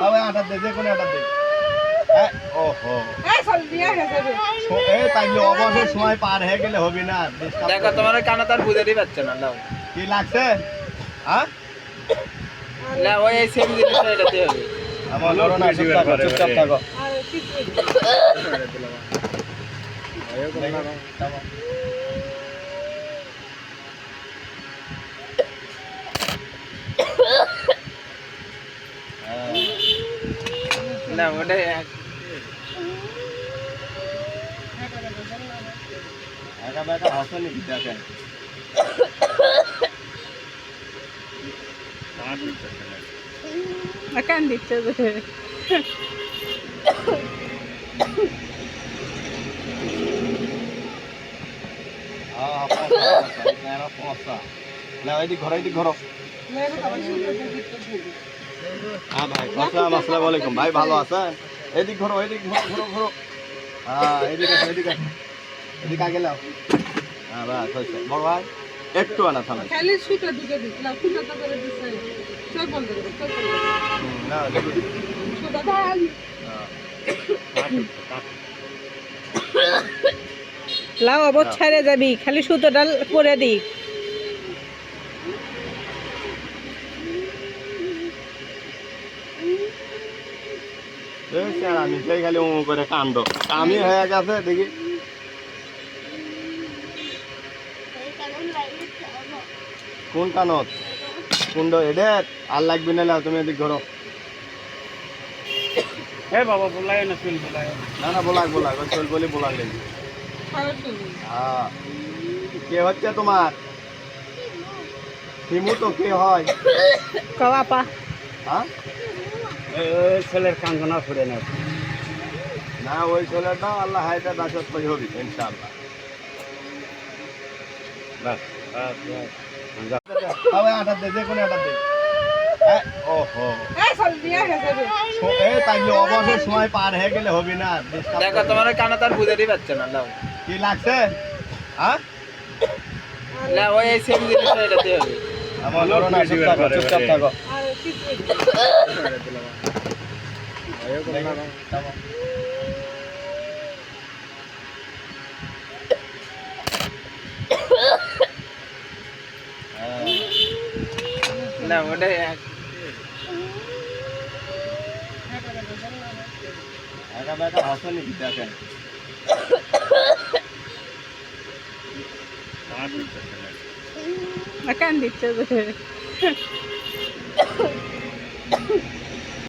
তবে আটা দে, যে কোনো আটা দে। ওহো এই তাইলে অবসর সময় পার হয়ে গেলে হবে না। দেখো তোমার কানা তার বুঝাতেই পারছে না। লাও কি লাগছে? হ্যাঁ না ওই সেম জিনিসটা এটাতে হবে। আমার ধরো না, চুপচাপ থাকো। না ওটাই একা বেকা হাসো নাকি দেখেন? কান দিচ্ছে এদিক ঘর। হ্যাঁ ভাই, আসসালামু আলাইকুম ভাই, ভালো আছেন? এদিক ঘোরো। হ্যাঁ এদিকে আগে লাও। হ্যাঁ বাস হয়েছে বড় ভাই, একটু আনা থামে। খালি সুতা দিকে দিস না, সুতা করে দিছে চল বন্ধ করে চল না দেখো সুতা দাল লাও অবত ছেড়ে যাবি, খালি সুতোটা করে দি। আমি সেই খালি ও করে কান্দ, আমি হয়ে গেছে দেখি। কোন কানত? কুন্ড এডেট আর লাগবে না। তুমি এদিক ঘোরো। এ বাবা বলাই না চুল বলাই না বলাক ওই চল বলি বলাক লেগে। হ্যাঁ কে হচ্ছে তোমার? হিমু তো কে হয়? কওয়াপা হ্যাঁ ওই ছেলের কাঙ্গনা ফুরে না। না ওই ছেলেটা আল্লাহ হায়দা দাসত করে হবে ইনশাআল্লাহ। বাস তবে আটা দে, যে কোনো আটা দে। ওহো এই তাইলে অবসর সময় পার হয়ে গেলে হবে না। দেখো তোমার কানা তার বুঝাতেই পারছে না। লাও কি লাগছে? হ্যাঁ না ওই সেম জিনিসটা এটাতে হবে। আমার ধরো না, চুপচাপ থাকো। না ওটাই একা বেকা হাসো নাকি দেখেন? কান দিচ্ছে